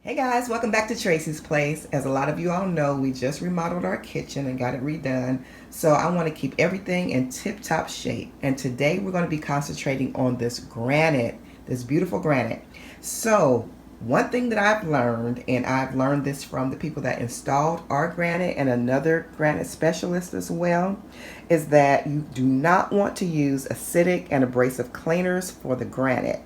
Hey guys, welcome back to Tracie's Place. As a lot of you all know, we just remodeled our kitchen and got it redone. So I want to keep everything in tip-top shape. And today we're going to be concentrating on this granite, this beautiful granite. So one thing that I've learned, and I've learned this from the people that installed our granite and another granite specialist as well, is that you do not want to use acidic and abrasive cleaners for the granite.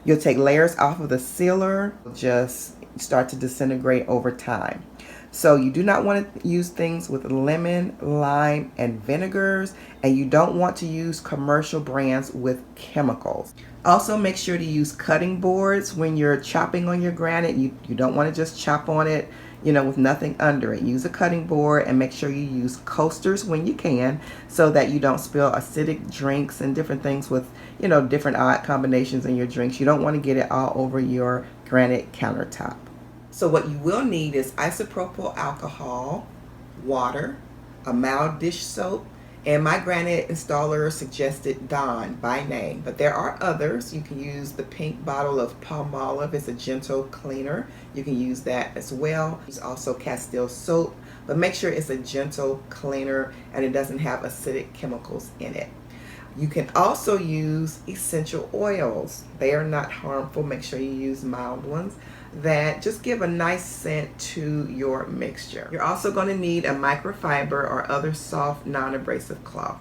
You'll take layers off of the sealer, just start to disintegrate over time. So you do not want to use things with lemon, lime, and vinegars, and you don't want to use commercial brands with chemicals. Also, make sure to use cutting boards when you're chopping on your granite. You don't want to just chop on it, with nothing under it. Use a cutting board and make sure you use coasters when you can so that you don't spill acidic drinks and different things with, different odd combinations in your drinks. You don't want to get it all over your granite countertop. So what you will need is isopropyl alcohol, water, a mild dish soap, and my granite installer suggested Dawn by name, but there are others. You can use the pink bottle of Palmolive. It's a gentle cleaner. You can use that as well. Use also Castile soap, but make sure it's a gentle cleaner and it doesn't have acidic chemicals in it. You can also use essential oils. They are not harmful. Make sure you use mild ones that just give a nice scent to your mixture. You're also going to need a microfiber or other soft non-abrasive cloth.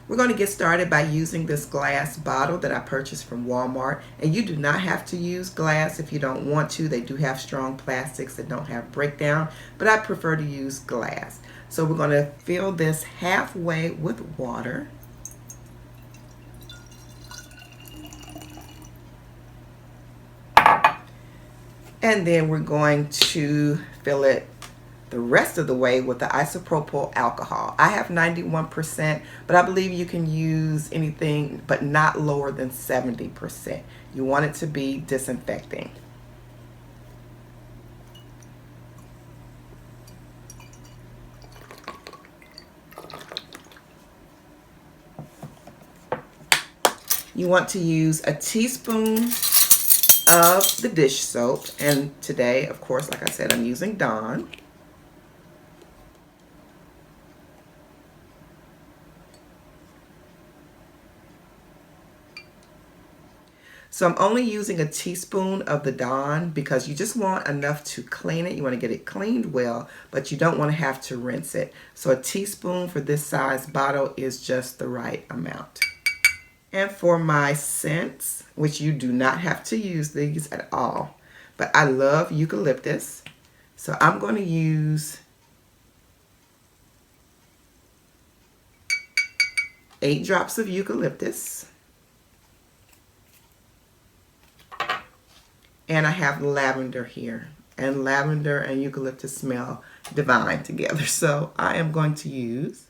We're going to get started by using this glass bottle that I purchased from Walmart, and you do not have to use glass if you don't want to. They do have strong plastics that don't have breakdown, but I prefer to use glass. So we're going to fill this halfway with water. And then we're going to fill it the rest of the way with the isopropyl alcohol. I have 91%, but I believe you can use anything but not lower than 70%. You want it to be disinfecting. You want to use a teaspoon of the dish soap, and today, of course, like I said, I'm using Dawn. So I'm only using a teaspoon of the Dawn because you just want enough to clean it. You want to get it cleaned well, but you don't want to have to rinse it. So a teaspoon for this size bottle is just the right amount. And for my scents, which you do not have to use these at all, but I love eucalyptus. So I'm going to use 8 drops of eucalyptus. And I have lavender here. And lavender and eucalyptus smell divine together. So I am going to use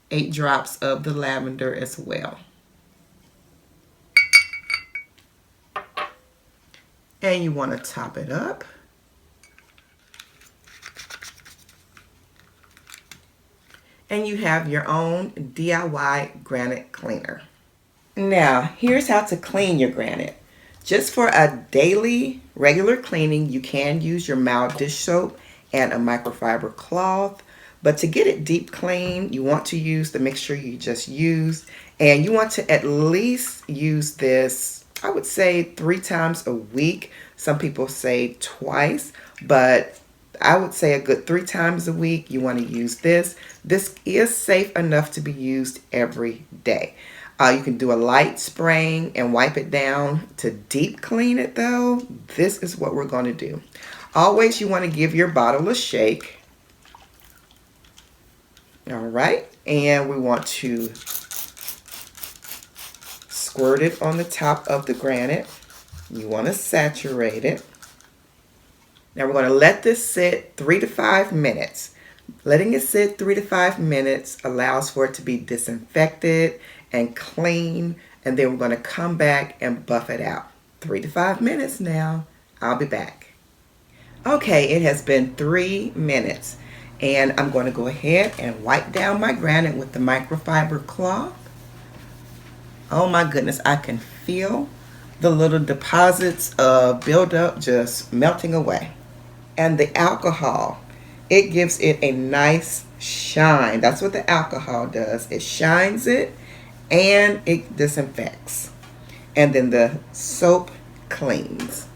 8 drops of the lavender as well. And you want to top it up. And you have your own DIY granite cleaner. Now, here's how to clean your granite. Just for a daily regular cleaning, you can use your mild dish soap and a microfiber cloth. But to get it deep clean, you want to use the mixture you just used. And you want to at least use this, I would say 3 times a week. Some people say twice, but I would say a good 3 times a week you want to use this. This is safe enough to be used every day. You can do a light spraying and wipe it down. To deep clean it though, this is what we're going to do. Always you want to give your bottle a shake. All right, and we want to squirt it on the top of the granite. You want to saturate it. Now we're going to let this sit 3 to 5 minutes. Letting it sit 3 to 5 minutes allows for it to be disinfected and clean, and then we're going to come back and buff it out. 3 to 5 minutes now. I'll be back. Okay, it has been 3 minutes. And I'm going to go ahead and wipe down my granite with the microfiber cloth. Oh my goodness, I can feel the little deposits of buildup just melting away. And the alcohol, it gives it a nice shine. That's what the alcohol does. It shines it and it disinfects. And then the soap cleans.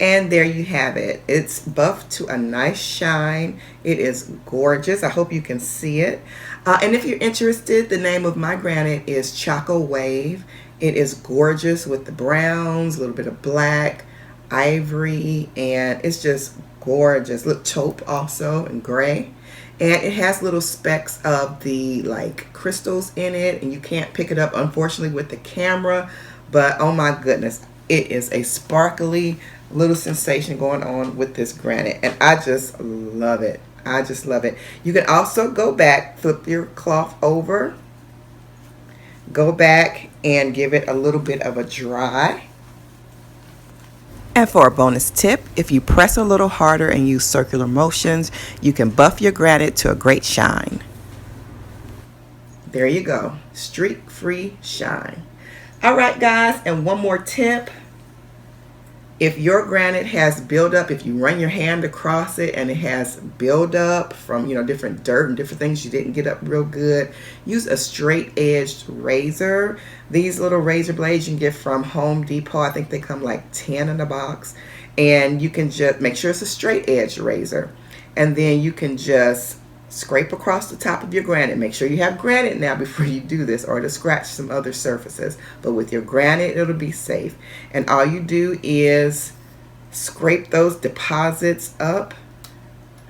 And there you have it. It's buffed to a nice shine. It is gorgeous. I hope you can see it. And if you're interested, the name of my granite is Choco Wave. It is gorgeous with the browns, a little bit of black, ivory, and it's just gorgeous. Look, taupe also, and gray. And it has little specks of the like crystals in it, and you can't pick it up unfortunately with the camera, but oh my goodness, it is a sparkly little sensation going on with this granite, and I just love it. I just love it. You can also go back, flip your cloth over, go back and give it a little bit of a dry. And for a bonus tip, if you press a little harder and use circular motions, you can buff your granite to a great shine. There you go. Streak-free shine. All right, guys, and one more tip. If your granite has buildup, if you run your hand across it and it has buildup from, different dirt and different things you didn't get up real good, use a straight-edged razor. These little razor blades you can get from Home Depot. I think they come like 10 in a box. And you can just make sure it's a straight-edged razor. And then you can just scrape across the top of your granite. Make sure you have granite now before you do this, or to scratch some other surfaces. But with your granite, it'll be safe. And all you do is scrape those deposits up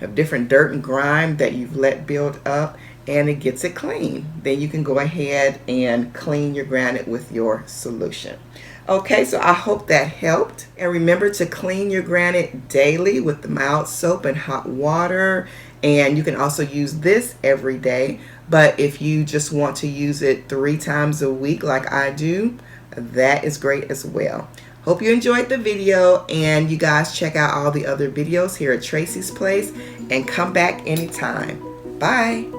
of different dirt and grime that you've let build up, and it gets it clean. Then you can go ahead and clean your granite with your solution. Okay, so I hope that helped. And remember to clean your granite daily with the mild soap and hot water. And you can also use this every day. But if you just want to use it 3 times a week like I do, that is great as well. Hope you enjoyed the video, and you guys check out all the other videos here at Tracie's Place and come back anytime. Bye.